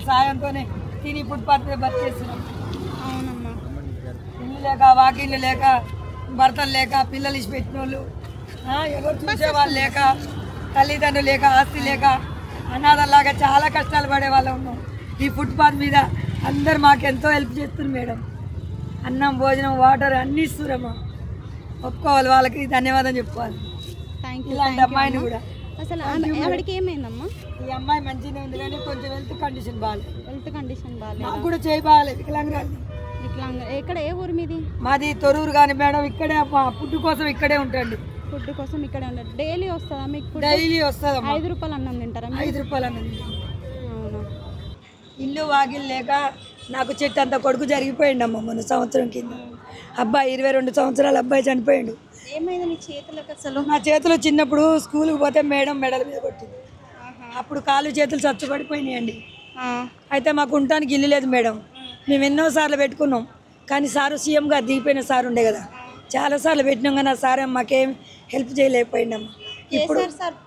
వాళ్ళ సాయంతోనే తిని ఫుట్పాత్ మీద బతికేస్తున్నాం. అవునమ్మా. ఇల్లు లేక వాకిళ్ళు లేక భర్తలు లేక పిల్లలు ఇచ్చి పెట్టిన వాళ్ళు ఎవరు చూసేవాళ్ళు లేక తల్లిదండ్రులు లేక ఆస్తి లేక అనాథలాగా చాలా కష్టాలు పడే వాళ్ళు ఉన్నాం. ఈ ఫుట్పాత్ మీద అందరు మాకు ఎంతో హెల్ప్ చేస్తున్నారు మేడం. అన్నం భోజనం వాటర్ అన్నీ ఇస్తున్నారమ్మా. ఒప్పుకోవాలి, వాళ్ళకి ధన్యవాదం చెప్పుకోవాలి. ఇలాంటి అమ్మాయిని కూడా. అసలు ఆవిడకి ఏమైందమ్మా? ఈ అమ్మాయి మంచిగా ఉంది కానీ కొంచెం హెల్త్ కండిషన్ బాగాలేదు. హెల్త్ కండిషన్ బాగాలేదు. నాకు కూడా చేయి బాగాలేదు, వికలాంగురాలు. ఎక్కడ, ఏ ఊరు మీది? మాది తొర్రూరు కానీ మేడం. ఇక్కడే ఫుడ్ కోసం ఇక్కడే ఉంటుంది. ఫుడ్ కోసం ఇక్కడే ఉంటుంది. డైలీ వస్తుందా మీకు? డైలీ వస్తుంది. 5 రూపాయలు అన్నం తింటారా? 5 రూపాయలు అన్నం. అవునా. ఇల్లు వాకిలు లేక నాకు చెట్టు అంత కొడుకు జరిగిపోయిండు అమ్మ మొన్న సంవత్సరం కింద. అబ్బాయి 22 సంవత్సరాల అబ్బాయి చనిపోయిండు. ఏమైంది నీ చేతులకు? అసలు నా చేతిలో చిన్నప్పుడు స్కూల్కి పోతే మేడం మెడల మీద కొట్టింది. అప్పుడు కాళ్ళు చేతులు చచ్చుపడిపోయినాయండి. అయితే మాకు ఉండటానికి ఇల్లు లేదు మేడం. మేము ఎన్నోసార్లు పెట్టుకున్నాం కానీ సారు సీఎంగా దిగిపోయిన సార్ ఉండే కదా, చాలాసార్లు పెట్టినాం కానీ ఆ సార్ మాకేం హెల్ప్ చేయలేకపోయిందమ్మా. ఇప్పుడు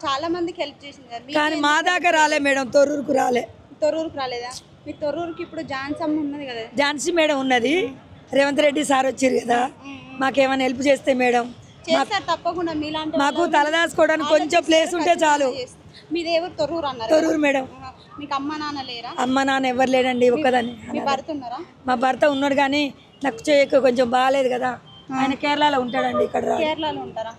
చాలా మందికి హెల్ప్ చేసింది కానీ మా దాకా రాలే మేడం. తొర్రూరుకు రాలే. తొర్రూరుకు రాలేదా? మీ తొర్రూరుకి ఇప్పుడు ఝాన్సీ ఉన్నది కదా, ఝాన్సీ మేడం ఉన్నది. రేవంత్ రెడ్డి సార్ వచ్చారు కదా, మాకేమైనా హెల్ప్ చేస్తే మేడం. తప్పకుండా మీలాంటి మాకు తలదాసుకోవడానికి కొంచెం ప్లేస్ ఉంటే చాలు. మీది ఎవరు? తొర్రూరు అన్నారు. తొర్రూరు మేడం. మీకు అమ్మ నాన్న లేరా? అమ్మ నాన్న ఎవరు లేడండి, ఒక్కదాన్ని. మీ భర్త ఉన్నారా? మా భర్త ఉన్నాడు కానీ నాకు చేయక కొంచెం బాగాలేదు కదా, ఆయన కేరళలో ఉంటాడండి. ఇక్కడ కేరళలో ఉంటారా?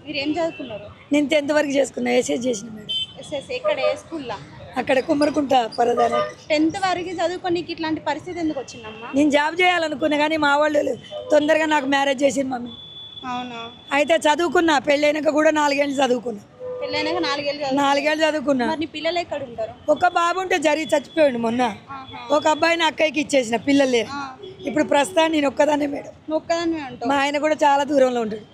మీరు ఏం చదువుకున్నారు? నేను 10th వరకు చేసుకున్నా, ఎస్ఎస్ చేసిన మేడం. ఎస్ఎస్ ఎక్కడ? ఏ స్కూల్లో? అక్కడ కుమ్మరకుంట పరదాన. 10th వరకు చదువుకొని ఇట్లాంటి పరిస్థితి ఎందుకు వచ్చిందమ్మా? నేను జాబ్ చేయాలనుకున్నా కానీ మా వాళ్ళు తొందరగా నాకు మ్యారేజ్ చేసింది మమ్మీ. అవునా. అయితే చదువుకున్నా, పెళ్ళైనాక కూడా 4 ఏళ్ళు చదువుకున్నా. పెళ్ళైనాక 4 ఏళ్ళు? 4 ఏళ్ళు చదువుకున్నా. మరి పిల్లలు ఎక్కడ ఉంటారు? ఒక బాబు ఉంటే జరిగి చచ్చిపోయాడు మొన్న. ఒక అబ్బాయిని అక్కయ్యకి ఇచ్చేసిన, పిల్లలు లేరు. ఇప్పుడు ప్రస్తుతాన్ని నేను ఒక్కదాన్నే మేడం. ఒక్కదాన్నే ఉంటావు? మా ఆయన కూడా చాలా దూరంలో ఉంటాడు.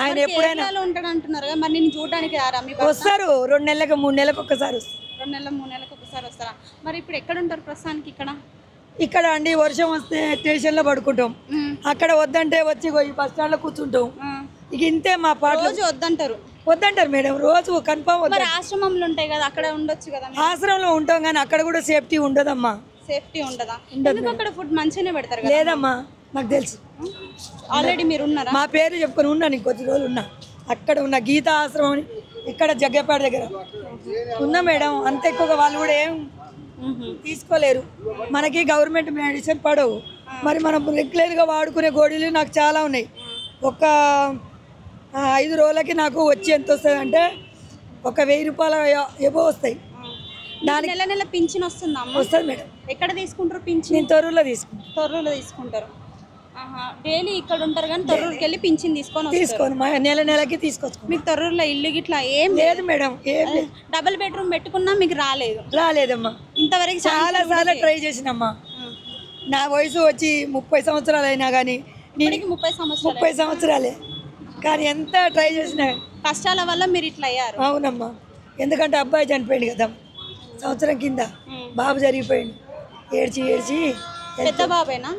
ఆయన ఎప్పుడైనా ఉంటాడు అంటున్నారు కదా, మరి నేను చూడడానికి రారా? వస్తారు 2 నెలలకు 3 నెలలకు ఒక్కసారి వస్తారు. 2 నెలలు 3 నెలలకు ఒకసారి వస్తారా? మరి ఇప్పుడు ఎక్కడ ఉంటారు ప్రస్తుతానికి? ఇక్కడ అండి వర్షం వస్తే స్టేషన్లో పడుకుంటాం. అక్కడ వద్దంటే వచ్చి ఈ బస్ స్టాండ్లో కూర్చుంటాం. ఇక ఇంతే మా పాట. రోజు వద్దంటారు మేడం, రోజు కన్ఫర్మ్. మరి ఆశ్రమంలో ఉంటాయి కదా, అక్కడ ఉండొచ్చు కదా? ఆశ్రమంలో ఉంటాం కానీ అక్కడ కూడా సేఫ్టీ ఉండదమ్మా. సేఫ్టీ ఉండదా? ఎందుకు? అక్కడ ఫుడ్ మంచిగానే పెడతారు కదా. లేదమ్మా, నాకు తెలుసు. ఆల్రెడీ మీరు ఉన్నారా? మా పేరు చెప్పుకొని ఉన్నా, నేను కొద్ది రోజులు ఉన్నా. అక్కడ ఉన్న గీతా ఆశ్రమం అని ఇక్కడ జగ్గపేట దగ్గర ఉన్నా మేడం. అంత ఎక్కువగా వాళ్ళు కూడా ఏం తీసుకోలేరు. మనకి గవర్నమెంట్ మెడిసిన్ పడవు. మరి మనం రెగ్యులర్గా వాడుకునే గోళీలు నాకు చాలా ఉన్నాయి. ఒక 5 రోజులకి నాకు వచ్చి ఎంత వస్తుంది అంటే ఒక 1000 రూపాయల ఏవో వస్తాయి. దానికి నెల పింఛన్ వస్తుందా? వస్తుంది మేడం. ఎక్కడ తీసుకుంటారు పింఛన్? నేను తొర్రూరులో తీసుకుంటాను. తొర్రూరులో తీసుకుంటారు. డైలీ ఇక్కడ ఉంటారు కానీ తొర్రూరుకి వెళ్ళి పింఛన్ తీసుకోను. నెలకి తీసుకొచ్చు. మీకు తొర్రూరులో ఇల్లు గిట్లా ఏం లేదు మేడం. ఏం డబుల్ బెడ్రూమ్ పెట్టుకున్నా మీకు రాలేదమ్మా. ఇంతవరకు చాలా సార్లు ట్రై చేసినమ్మా. నా వయసు వచ్చి 30 సంవత్సరాలు అయినా కానీ 30 సంవత్సరాలే కానీ ఎంత ట్రై చేసినా కష్టాల వల్ల మీరు ఇట్లా అయ్యారు. అవునమ్మా. ఎందుకంటే అబ్బాయి చనిపోయింది కదా సంవత్సరం కింద, బాబు జరిగిపోయింది. ఏడ్చి పెద్ద బాబేనా?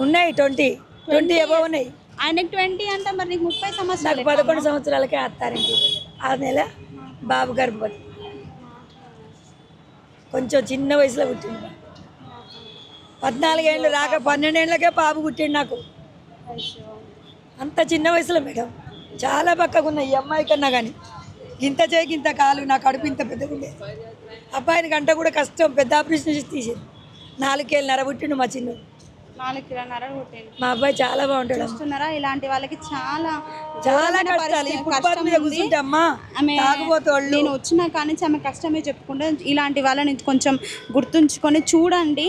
ఉన్నాయి 20 అబౌవ్ ఉన్నాయి. ఆయనకి 20 అంటే మరి నీకు 30 సంవత్సరాలు. నాకు 11 సంవత్సరాలకే అత్తారింటి. 6 నెల బాబు గర్భవతి. కొంచెం చిన్న వయసులో పుట్టింది. 14 ఏళ్ళు రాక 12 ఏళ్ళకే బాబు పుట్టిండు నాకు. అంత చిన్న వయసులో మేడం. చాలా పక్కగా ఉన్నాయి ఈ అమ్మాయి కన్నా కానీ. ఇంత చేయి ఇంత కాలు, నా కడుపు ఇంత పెద్దగా ఉండే. అబ్బాయిని గంట కూడా కష్టం, పెద్ద ఆపరేషన్ చేసి తీసేది. 4 ఏళ్ళన్నర పుట్టిండు మా చిన్న. 4 ఏళ్ళన్నర పుట్టిండు. మా అబ్బాయి చాలా బాగుంటాడు. చూస్తున్నారా, ఇలాంటి వాళ్ళకి చాలా కష్టాలు. నేను వచ్చినా కానీ ఆమె కష్టమే చెప్పుకుంటే, ఇలాంటి వాళ్ళని కొంచెం గుర్తుంచుకొని చూడండి,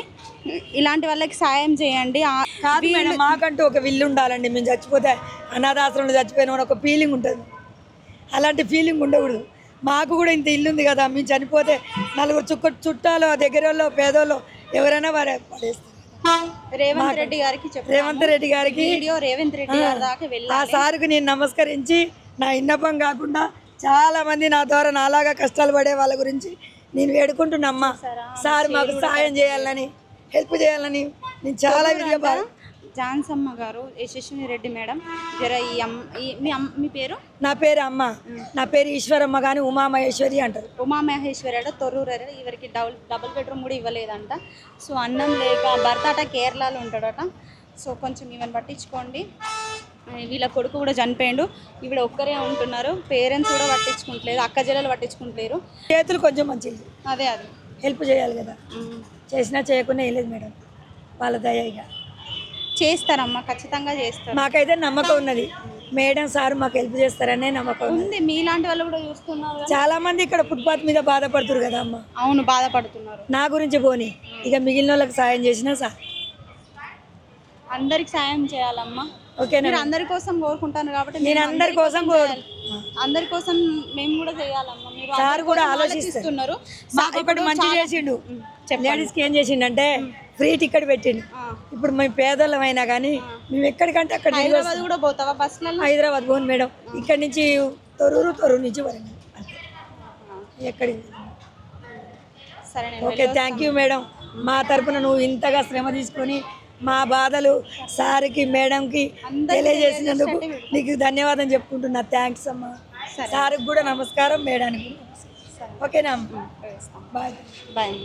ఇలాంటి వాళ్ళకి సాయం చేయండి. కాదు మేడం, మాకంటూ ఒక విల్లు ఉండాలండి. మేము చచ్చిపోతే అనాథాశ్రమంలో చచ్చిపోయిన ఒక ఫీలింగ్ ఉంటుంది. అలాంటి ఫీలింగ్ ఉండకూడదు. మాకు కూడా ఇంత ఇల్లు ఉంది కదా, మేము చనిపోతే 4 చుట్టాలు దగ్గర పేదోళ్ళు ఎవరైనా వారే పడేస్తారు. రేవంత్ రెడ్డి గారికి ఆ సార్కు నేను నమస్కరించి నా విన్నపం కాకుండా చాలా మంది నా ద్వారా నాలాగా కష్టాలు పడే వాళ్ళ గురించి నేను వేడుకుంటున్నామ్మా. సార్ మాకు సహాయం చేయాలని, హెల్ప్ చేయాలని నేను చాలా విధంగా జాన్సమ్మ గారు యశస్విని రెడ్డి మేడం జర మీ పేరు? నా పేరు అమ్మ, నా పేరు ఈశ్వరమ్మ కానీ ఉమామహేశ్వరి అంటారు. ఉమామహేశ్వరి అట తొర్రూరు ఇవరికి డబుల్ బెడ్రూమ్ కూడా ఇవ్వలేదంట. సో అన్నం లేక భర్త అట కేరళలో ఉంటాడట. సో కొంచెం ఈవెన్ పట్టించుకోండి. వీళ్ళ కొడుకు కూడా చనిపోయిండు, ఈవిడ ఒక్కరే ఉంటున్నారు, పేరెంట్స్ కూడా పట్టించుకుంటలేదు, అక్క చెల్లెలు పట్టించుకుంటలేరు. చేతులు కొంచెం మంచిది, అదే హెల్ప్ చేయాలి కదా, చేసినా చేయకుండా ఏం లేదు మేడం, వాళ్ళ దయగా చేస్తారమ్మా, ఖచ్చితంగా చేస్తారు. మాకైతే నమ్మకం ఉన్నది, మేడం సార్ మాకు హెల్ప్ చేస్తారనే నమ్మకం ఉంది. మీలాంటి వాళ్ళు కూడా చూస్తున్నారు, చాలా మంది ఇక్కడ ఫుట్పాత్ మీద బాధపడుతున్నారు కదా అమ్మ. అవును, బాధపడుతున్నారు. నా గురించి పోనీ, ఇక మిగిలిన వాళ్ళకి సాయం చేసినా సార్, అందరికి సాయం చేయాలమ్మా. ఓకే, మీరు అందరి కోసం కోరుకుంటాను కాబట్టి నేను అందరి కోసం అందరి కోసం మేము కూడా చేయాలమ్మా. మీరు సార్ కూడా ఆలోచిస్తున్నారు. ఇప్పుడు మంచి చేసిండు, లేడీస్కి ఏం చేసిండు అంటే ఫ్రీ టికెట్ పెట్టిండు. ఇప్పుడు మేము పేదలమైనా కానీ మేము ఎక్కడికంటే అక్కడ హైదరాబాద్ కూడా పోతావా బస్సులలో? హైదరాబాద్ పోను మేడం, ఇక్కడ నుంచి తొర్రూరు నుంచి వరంగల్ అంతే, ఎక్కడికి. సరే, ఓకే, థ్యాంక్ యూ మేడం. మా తరపున నువ్వు ఇంతగా శ్రమ తీసుకొని మా బాధలు సార్కి మేడంకి తెలియజేసినందుకు నీకు ధన్యవాదం చెప్పుకుంటున్నా. థ్యాంక్స్ అమ్మా. సార్కి కూడా నమస్కారం, మేడానికి కూడా నమస్కారం. ఓకేనా అమ్మ, బాయ్.